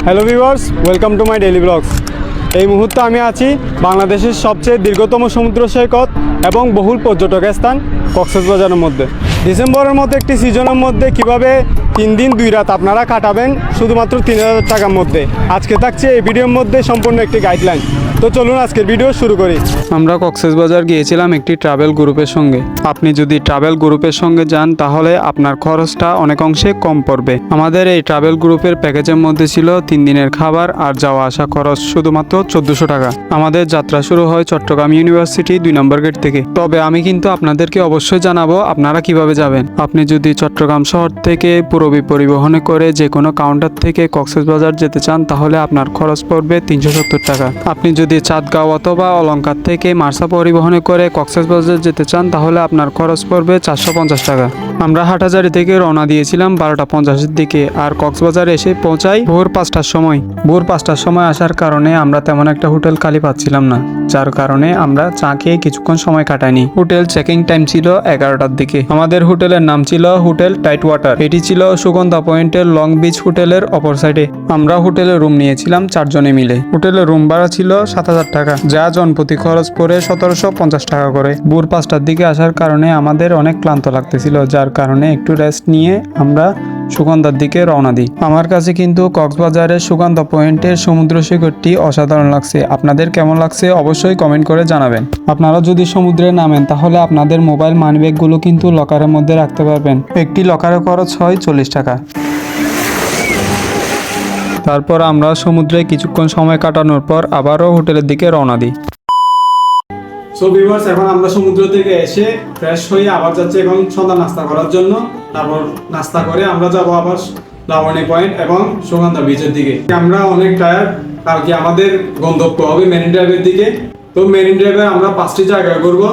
Hello viewers, welcome to my daily blogs. এই মুহূর্তে আমি আছি বাংলাদেশের সবচেয়ে দীর্ঘতম সমুদ্র সৈকত এবং বহুল পর্যটক স্থান কক্সবাজারের মধ্যে। ডিসেম্বরের মধ্যে একটি সিজনের মধ্যে কিভাবে 3 দিন 2 রাত আপনারা কাটাবেন শুধুমাত্র 3000 টাকার মধ্যে, আজকে থাকছে এই ভিডিওর মধ্যে সম্পূর্ণ একটি গাইডলাইন। তো চলুন আজকের ভিডিও শুরু করি। আমরা কক্সবাজার গিয়েছিলাম একটি ট্রাভেল গ্রুপের সঙ্গে। আপনি যদি ট্রাভেল গ্রুপের সঙ্গে যান তাহলে আপনার খরচটা অনেক অংশে কম পড়বে। আমাদের এই ট্রাভেল গ্রুপের প্যাকেজের মধ্যে ছিল 3 দিনের খাবার আর যাওয়া আসা খরচ শুধুমাত্র 1400 টাকা। আমাদের যাত্রা শুরু হয় চট্টগ্রাম ইউনিভার্সিটি 2 নম্বর গেট থেকে। তবে আমি কিন্তু আপনাদেরকে অবশ্যই জানাবো আপনারা কিভাবে যাবেন। আপনি যদি চট্টগ্রাম শহর থেকে পূরবী পরিবহনে করে যে কোনো কাউন্টার থেকে কক্সবাজার যেতে চান তাহলে আপনার খরচ পড়বে 370 টাকা। আপনি যদি চাঁদগাঁও অথবা অলংকার থেকে মার্সা পরিবহনে করে কক্সবাজার যেতে চান তাহলে আপনার খরচ পড়বে 450 টাকা। আমরা হাটাজারি থেকে রওনা দিয়েছিলাম 12টা 50-এর দিকে আর কক্সবাজার এসে পৌঁছাই ভোর 5টার সময়। ভোর 5টার সময় আসার কারণে আমরা তেমন একটা হোটেল খালি পাচ্ছিলাম না, যার কারণে আমরা চা খেয়ে কিছুক্ষণ সময় কাটাইনি। হোটেল চেকিং টাইম ছিল 11টার দিকে। আমাদের হোটেলের নাম ছিল হোটেল টাইট ওয়াটার। এটি ছিল সুগন্ধা পয়েন্টের লং বিচ হোটেলের অপর সাইডে। আমরা হোটেলে রুম নিয়েছিলাম 4 জনে মিলে। হোটেলের রুম ভাড়া ছিল 7000 টাকা, যা জনপ্রতি খরচ পড়ে 1750 টাকা করে। ভোর 5টার দিকে আসার কারণে আমাদের অনেক ক্লান্ত লাগতেছিল, যার কারণে একটু রেস্ট নিয়ে আমরা সুগন্ধার দিকে রওনা দিই। আমার কাছে কিন্তু কক্সবাজারের সুগন্ধা পয়েন্টের সমুদ্র সৈকতটি অসাধারণ লাগছে। আপনাদের কেমন লাগছে অবশ্যই কমেন্ট করে জানাবেন। আপনারা যদি সমুদ্রে নামেন তাহলে আপনাদের মোবাইল মানিব্যাগগুলো কিন্তু লকারের মধ্যে রাখতে পারবেন। একটি লকারের খরচ হয় 40 টাকা। তারপর আমরা সমুদ্রে কিছুক্ষণ সময় কাটানোর পর আবারও হোটেলের দিকে রওনা দিই। সো ভিউয়ার্স, এখন আমরা সমুদ্র থেকে এসে ফ্রেশ হয়ে আবার যাচ্ছি এখন সন্ধ্যা নাস্তা করার জন্য। তারপর নাস্তা করে আমরা যাবো আবার লাবণী পয়েন্ট এবং সুগন্ধা বিচের দিকে। আমরা অনেক টায়ার্ড, কালকে আমাদের গন্তব্য হবে মেরিন ড্রাইভের দিকে। তো মেরিন ড্রাইভে আমরা 5টি জায়গায় ঘুরবো: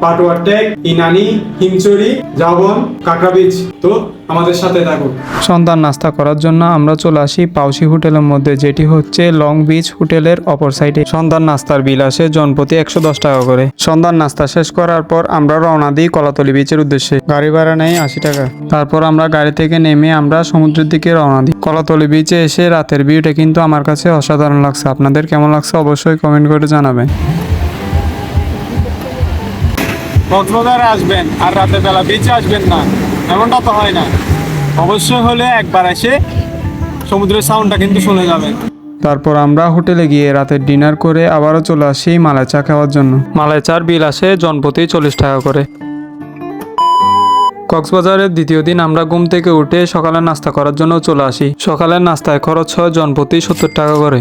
পাটুয়া টেক, ইনানি, হিমচুরি, জাবন, কাঁকড়া বিচ। তো আমাদের সাথে থাকুন। সন্ধ্যার নাস্তা করার জন্য আমরা চলে আসি পাউসি হোটেলের মধ্যে, যেটি হচ্ছে লং বিচ হোটেলের অপর সাইডে। সন্ধ্যার নাস্তার বিল আসে জনপ্রতি 110 টাকা করে। সন্ধ্যার নাস্তা শেষ করার পর আমরা রওনা দিই কলাতলি বিচের উদ্দেশ্যে। গাড়ি ভাড়া নেই 80 টাকা। তারপর আমরা গাড়ি থেকে নেমে আমরা সমুদ্রের দিকে রওনা দিই। কলাতলি বিচে এসে রাতের ভিউটা কিন্তু আমার কাছে অসাধারণ লাগছে। আপনাদের কেমন লাগছে অবশ্যই কমেন্ট করে জানাবেন। কক্সবাজারে আসবেন আর রাতের বেলা বিচে আসবেন না, এমনটা তো হয় না। অবশ্যই হলে একবার এসে সমুদ্রের সাউন্ডটা কিন্তু শুনে যাবেন। তারপর আমরা হোটেলে গিয়ে রাতের ডিনার করে আবারও চলে আসি মালাই চা খাওয়ার জন্য। মালাই চার বিল আসে জনপ্রতি 40 টাকা করে। কক্সবাজারের দ্বিতীয় দিন আমরা ঘুম থেকে উঠে সকালের নাস্তা করার জন্য চলে আসি। সকালের নাস্তায় খরচ হয় জনপ্রতি 70 টাকা করে।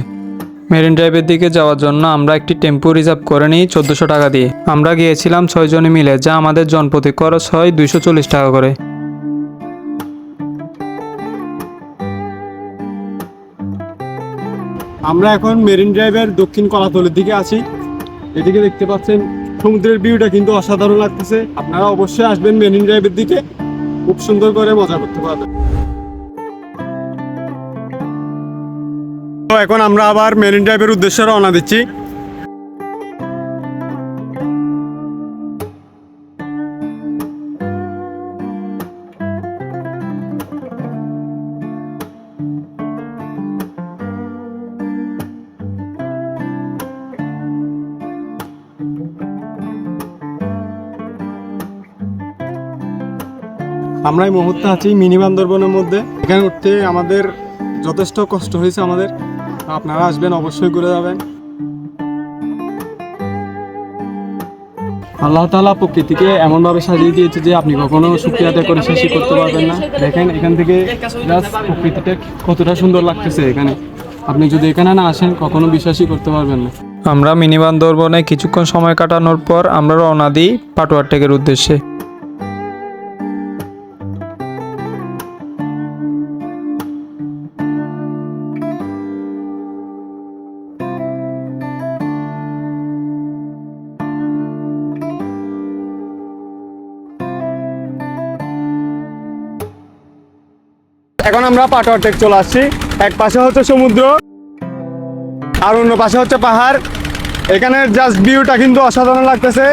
মেরিন ড্রাইভের দিকে যাওয়ার জন্য আমরা একটি টেম্পো রিজার্ভ করে নিই 1400 টাকা দিয়ে। আমরা গিয়েছিলাম 6 জনে মিলে, যা আমাদের জনপ্রতি খরচ হয় 240 টাকা করে। আমরা এখন মেরিন ড্রাইভের দক্ষিণ কলাতলির দিকে আছি। এদিকে দেখতে পাচ্ছেন সমুদ্রের ভিউটা কিন্তু অসাধারণ লাগতেছে। আপনারা অবশ্যই আসবেন মেরিন ড্রাইভের দিকে, খুব সুন্দর করে মজা করতে পারবেন। তো এখন আমরা আবার মেরিন ড্রাইভের উদ্দেশ্যে রওনা দিচ্ছি। আমরা এই মুহূর্তে আছি মিনি বান্দরবনের মধ্যে। এখানে উঠতে আমাদের যথেষ্ট কষ্ট হয়েছে আমাদের। আপনারা আসবেন, অবশ্যই ঘুরে যাবেন। আল্লাহ তাআলা প্রকৃতিকে এমনভাবে সাজিয়ে দিয়েছে যে আপনি কখনো শুকরিয়া আদায় করে শেষই করতে পারবেন না। দেখেন এখান থেকে জাস্ট প্রকৃতিটা কতটা সুন্দর লাগতেছে। এখানে আপনি যদি এখানে না আসেন কখনো বিশ্বাসই করতে পারবেন না। আমরা মিনি বান্দরবনে কিছুক্ষণ সময় কাটানোর পর আমরা রওনা দিই পাটুয়া টেকের উদ্দেশ্যে। এখন আমরা পাটুয়া টেক চলে আসছি। এক পাশে হচ্ছে সমুদ্র আর অন্য পাশে হচ্ছে পাহাড়। এখানে জাস্ট ভিউটা কিন্তু অসাধারণ লাগতেছে।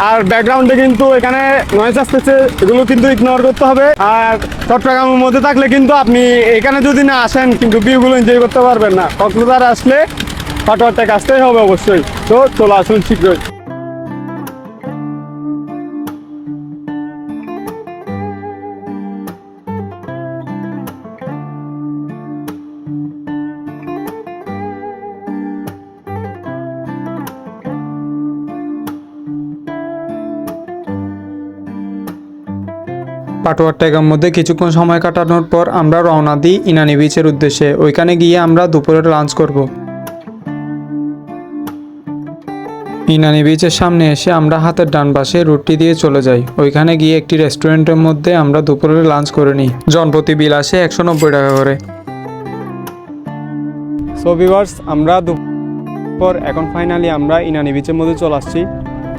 আর ব্যাকগ্রাউন্ডে কিন্তু এখানে নয়েজ আসতেছে, এগুলো কিন্তু ইগনোর করতে হবে। আর চট্টগ্রামের মধ্যে থাকলে কিন্তু আপনি এখানে যদি না আসেন কিন্তু ভিউগুলো এনজয় করতে পারবেন না। কক্সবাজার আসলে পাটোয়ারটাকে আসতেই হবে অবশ্যই। তো চলে আসুন শীঘ্রই। পাটোয়ার ট্যাগের মধ্যে কিছুক্ষণ সময় কাটানোর পর আমরা রওনা দিই ইনানি বিচের উদ্দেশ্যে। ওইখানে গিয়ে আমরা দুপুরের লাঞ্চ করব। ইনানি বিচের সামনে এসে আমরা হাতের ডান পাশে রুটটি দিয়ে চলে যাই। ওইখানে গিয়ে একটি রেস্টুরেন্টের মধ্যে আমরা দুপুরের লাঞ্চ করে নিই। জনপ্রতি বিল আসে 190 টাকা করে। সো ভিউয়ার্স, আমরা দুপুর এখন ফাইনালি আমরা ইনানি বিচের মধ্যে চলে আসছি।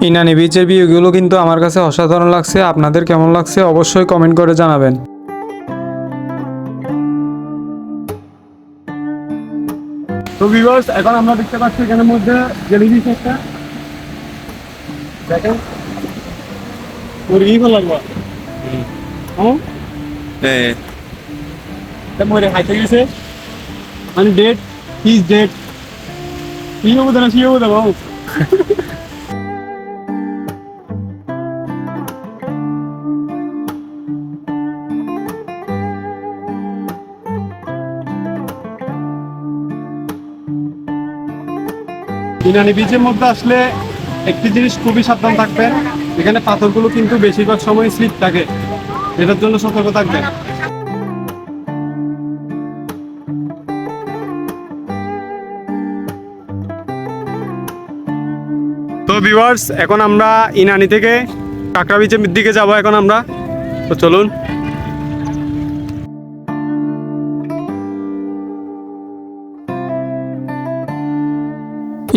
ইনানি বিচের ভিউগুলো কিন্তু আমার কাছে অসাধারণ লাগছে। আপনাদের কেমন লাগছে অবশ্যই কমেন্ট করে জানাবেন। তো ভিউয়ার্স, এখন আমরা দেখতে পাচ্ছি এখানের মধ্যে জেলিফিশ একটা দেখেন মুরগি ভালো লাগবে। হ্যাঁ এটা মরে খাইতে গেছে মানে ডেট ইজ ডেট কি হবো না কি হবো দেবো। ইনানি বিচের মধ্যে আসলে একটি জিনিস খুবই সাবধান থাকবেন, এখানে পাথরগুলো কিন্তু বেশিরভাগ সময় স্লিপ থাকে, এটার জন্য সতর্ক থাকবেন। তো ভিউয়ার্স, এখন আমরা ইনানি থেকে কাঁকড়া বিচের দিকে যাব এখন আমরা। তো চলুন।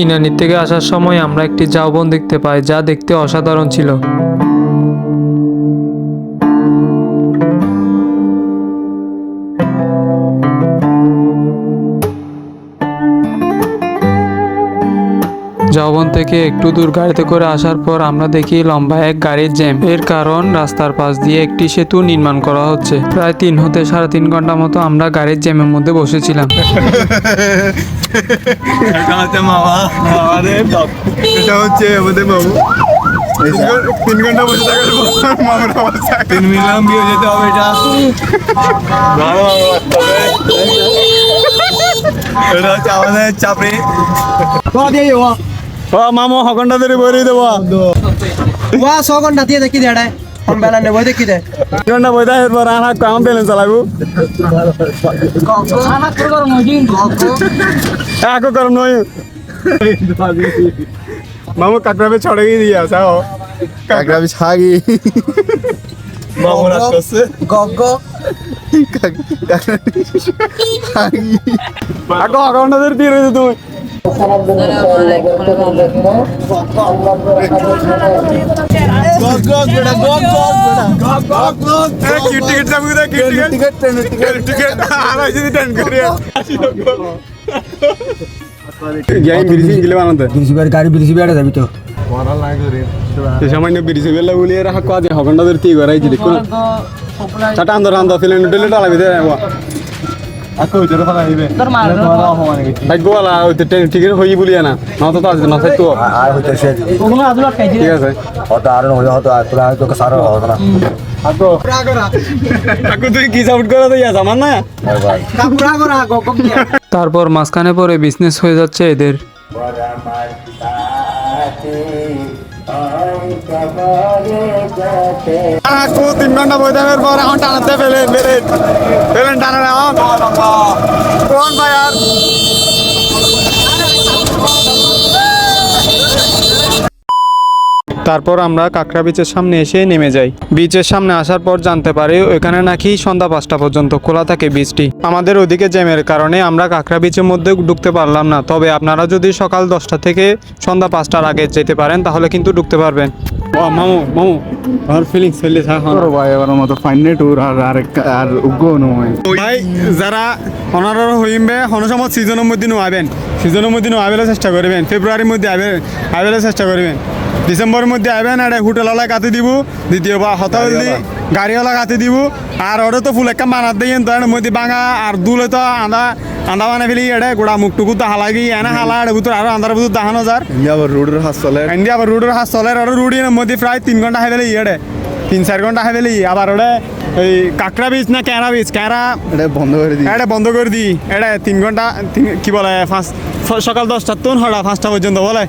ইনানি থেকে আসার সময় আমরা একটি ঝাউবন দেখতে পাই, যা দেখতে অসাধারণ ছিল। ঝাউবন থেকে একটু দূর গাড়িতে করে আসার পর আমরা দেখি লম্বা এক গাড়ির জ্যাম। এর কারণ রাস্তার পাশ দিয়ে একটি সেতু নির্মাণ করা হচ্ছে। প্রায় 3 হতে 3.5 ঘন্টা মতো আমরা গাড়ির জ্যামের মধ্যে বসেছিলাম। এটা হচ্ছে আমাদের মামু 3 ঘন্টা বসে থাকার পর মামার অবস্থা 3 মিলিয়ন ভিউ যেতে হবে। এটা হচ্ছে আমাদের চাপড়ি মামু হকন্ডা ধরে বই দেবো 100 ঘন্টা দিয়ে দেখি দেয় हम बेला ने बोलते किधर ঘন্টা বই দেওয়ার পর আর কাম ব্যালেন্স চালাবো এখন গরম নয় মামু কাকড়া पे छोड़ ही दिया साओ काकड़ा भी छा गई मामू रात से गगो आको अकाउंट दर দিয়ে রইছো তুমি गग गग बेटा गग गग बेटा गग गग की टिकट सब कुछ टिकट आना যদি টেন করে যাই বিরিজি গিলে বানাতে बिरसिबार गाड़ी बिरसिबार যাবি তো এই সামান্য বিরিজি বেলা বলিয়ে রাখা কাজ হগন্ডা দর তি গরাই দিলি কোন চাটা আন্দর আন্দর ফিলেন ডেলে ডালা বিদে আকো জোরে ফালা হইবে তোর মার ভাগ্য वाला ওতে টিকিট হই বলিয়া না না তো আজ না সাইতো আর হইতেছে ওগুলো আজ লট খাই ঠিক আছে হয়তো আর হইলো হয়তো তোরা হয়তো সারা হতো না আকো আকো তুই কি সাউন্ড করে দিয়া জামান না ভাই কাকুরা করা গগম দিয়া তারপর মাঝখানে পরে বিজনেস হয়ে যাচ্ছে এদের। আকো 3 ঘন্টা বই দেওয়ার পর এখন টানাতে ফেলেন টানা না কোন ভাই আর তারপর আমরা কাঁকড়া বিচের সামনে এসে নেমে যাই। বিচের সামনে আসার পর জানতে পারি ওখানে নাকি সন্ধ্যা 5টা পর্যন্ত খোলা থাকে বিচটি। আমাদের ওদিকে জ্যামের কারণে আমরা কাঁকড়া বিচের মধ্যে ঢুকতে পারলাম না। তবে আপনারা যদি সকাল 10টা থেকে সন্ধ্যা 5টার আগে যেতে পারেন তাহলে কিন্তু ঢুকতে পারবেন। মামু আর ফিলিংস ফেললে ভাই এবার মতো ফাইনাল ট্যুর আর উগ্র নয় ভাই যারা অনারর হইবে হনসমত সিজনের মধ্যে আইবেন সিজনের মধ্যে আইবেলে চেষ্টা করবেন ফেব্রুয়ারির মধ্যে আইবেলে চেষ্টা করবেন ডিসেম্বরের মধ্যে আইবেন এটা হোটেলওয়ালা কাটি দিব দ্বিতীয়বার হতাহলি গাড়িওয়ালা কাটি দিব আর ওটা তো ফুল একটা মানাত দিয়ে তো এর মধ্যে বাঙা আর দুলে তো আন্দা আন্দা মানে ফেলি এটা গোড়া মুখটুকু তো হালাগি এনে হালা এটা ভিতর আরো আন্দার ভিতর দেখানো যার ইন্ডিয়া আবার রোডের হাত চলে ইন্ডিয়া আবার রোডের হাত চলে আর রোডের মধ্যে প্রায় 3 ঘন্টা হাই ফেলি এটা 3-4 ঘন্টা হাই ফেলি আবার ওটা এই কাঁকড়া বীজ না ক্যারা বীজ ক্যারা এটা বন্ধ করে দিই এটা বন্ধ করে দিই এটা 3 ঘন্টা কি বলে সকাল 10টার তো হড়া 5টা পর্যন্ত বলে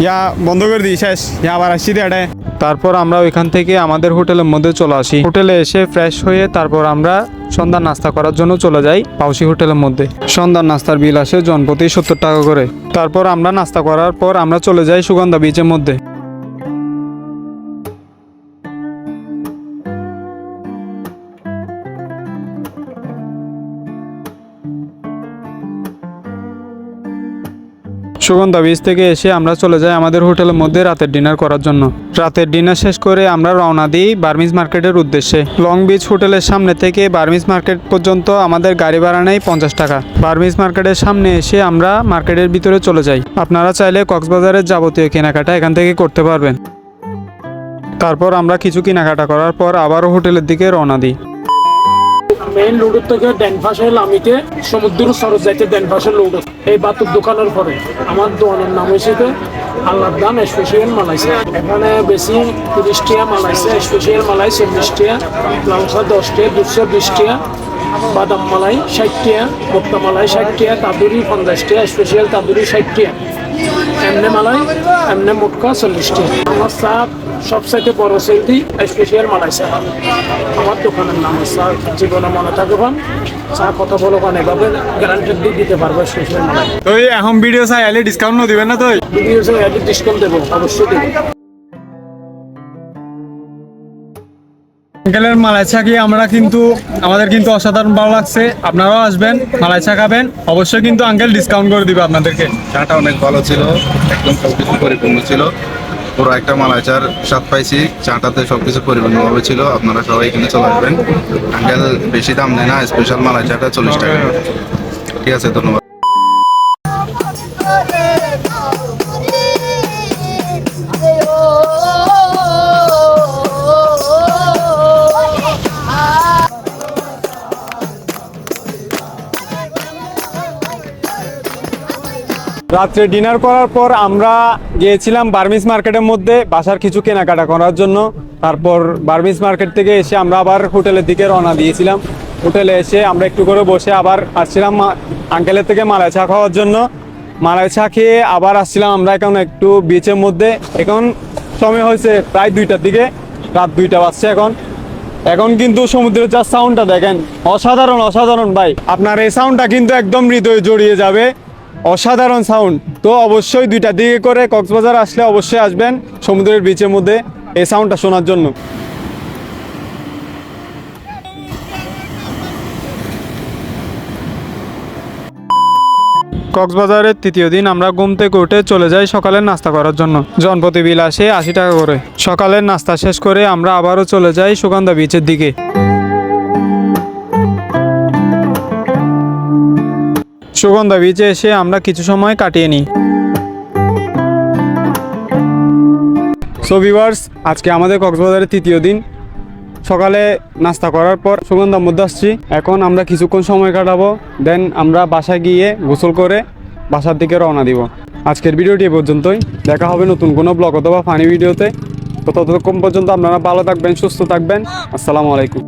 ইয়া বন্ধ করে দিই শেষ ইয়া আবার আসছি দিয়ে এটা তারপর আমরা ওইখান থেকে আমাদের হোটেলের মধ্যে চলে আসি। হোটেলে এসে ফ্রেশ হয়ে তারপর আমরা সন্ধ্যার নাস্তা করার জন্য চলে যাই পাউসি হোটেলের মধ্যে। সন্ধ্যার নাস্তার বিল আসে জনপ্রতি 70 টাকা করে। তারপর আমরা নাস্তা করার পর আমরা চলে যাই সুগন্ধা বিচের মধ্যে। সুগন্ধা বিচ থেকে এসে আমরা চলে যাই আমাদের হোটেলের মধ্যে রাতের ডিনার করার জন্য। রাতের ডিনার শেষ করে আমরা রওনা দিই বার্মিজ মার্কেটের উদ্দেশ্যে। লং বিচ হোটেলের সামনে থেকে বার্মিজ মার্কেট পর্যন্ত আমাদের গাড়ি ভাড়া নেয় 50 টাকা। বার্মিজ মার্কেটের সামনে এসে আমরা মার্কেটের ভিতরে চলে যাই। আপনারা চাইলে কক্সবাজারের যাবতীয় কেনাকাটা এখান থেকে করতে পারবেন। তারপর আমরা কিছু কেনাকাটা করার পর আবারও হোটেলের দিকে রওনা দিই। মেইন রোড থেকে ডান পাশে লামিতে সমুদ্র সরস যাইতে ডান পাশে রোড এই বাতুর দোকানের পরে আমার দোকানের নাম হয়েছে আল্লাহর দাম স্পেশাল মালাইছে। এখানে বেশি 30 টাকা মালাইছে, স্পেশাল মালাই 40 টাকা, লাউসা 10 টাকা, 220 টাকা, বাদাম মালাই 60 টাকা, ভুট্টা মালাই 60 টাকা, তান্দুরি 50 টাকা, স্পেশাল তান্দুরি 60 টাকা, এমনি মালাই এমনি মুটকা 40 টাকা। আমার চা সবসাইতে বড় সেলটি স্পেশাল মালাই চা। আমার দোকানের নাম স্যার জীবনে মনে থাকবেন চা কত বলো কারণ এভাবে গ্যারান্টি দিয়ে দিতে পারবো স্পেশাল মালাই। তো এখন ভিডিও চাই আইলে ডিসকাউন্ট দিবেন না তো? ভিডিও ডিসকাউন্ট দেবো, অবশ্যই দেবো। আঙ্কেলের মালাই চা কি আমরা কিন্তু আমাদের কিন্তু অসাধারণ ভালো লাগছে। আপনারাও আসবেন, মালাই চা খাবেন, অবশ্যই কিন্তু আঙ্কেল ডিসকাউন্ট করে দিবে আপনাদেরকে। চাটা অনেক ভালো ছিল, একদম সবকিছু পরিপূর্ণ ছিল, পুরো একটা মালাই চার স্বাদ পাইছি। চাটাতে সবকিছু পরিপূর্ণভাবে ছিল। আপনারা সবাই এখানে চলে আসবেন। আঙ্কেল বেশি দাম নেয় না, স্পেশাল মালাই চাটা 40 টাকা। ঠিক আছে, ধন্যবাদ। রাত্রে ডিনার করার পর আমরা গিয়েছিলাম বার্মিজ মার্কেটের মধ্যে বাসার কিছু কেনাকাটা করার জন্য। তারপর বার্মিজ মার্কেট থেকে এসে আমরা আবার হোটেলের দিকে রওনা দিয়েছিলাম। হোটেলে এসে আমরা একটু করে বসে আবার আসছিলাম আঙ্কেলের থেকে মালাই চা খাওয়ার জন্য। মালাই চা খেয়ে আবার আসছিলাম আমরা এখন একটু বিচের মধ্যে। এখন সময় হয়েছে প্রায় 2টার দিকে, রাত 2টা বাজছে এখন। এখন কিন্তু সমুদ্রের যা সাউন্ডটা দেখেন, অসাধারণ অসাধারণ ভাই। আপনার এই সাউন্ডটা কিন্তু একদম হৃদয়ে জড়িয়ে যাবে, অসাধারণ সাউন্ড। তো অবশ্যই 2টার দিকে করে কক্সবাজার আসলে অবশ্যই আসবেন সমুদ্রের বিচের মধ্যে এই সাউন্ডটা শোনার জন্য। কক্সবাজারের 3য় দিন আমরা ঘুম থেকে উঠে চলে যাই সকালের নাস্তা করার জন্য। জনপ্রতি বিল আসে 80 টাকা করে। সকালের নাস্তা শেষ করে আমরা আবারও চলে যাই সুগন্ধা বিচের দিকে। সুগন্ধা বিচে এসে আমরা কিছু সময় কাটিয়ে নিই। সো ভিউয়ার্স, আজকে আমাদের কক্সবাজারের 3য় দিন। সকালে নাস্তা করার পর সুগন্ধার মধ্যে আসছি। এখন আমরা কিছুক্ষণ সময় কাটাবো, দেন আমরা বাসায় গিয়ে গোসল করে বাসার দিকে রওনা দিব। আজকের ভিডিওটি এ পর্যন্তই। দেখা হবে নতুন কোনো ব্লগ অথবা ফানি ভিডিওতে। তো ততক্ষণ পর্যন্ত আপনারা ভালো থাকবেন, সুস্থ থাকবেন। আসসালামু আলাইকুম।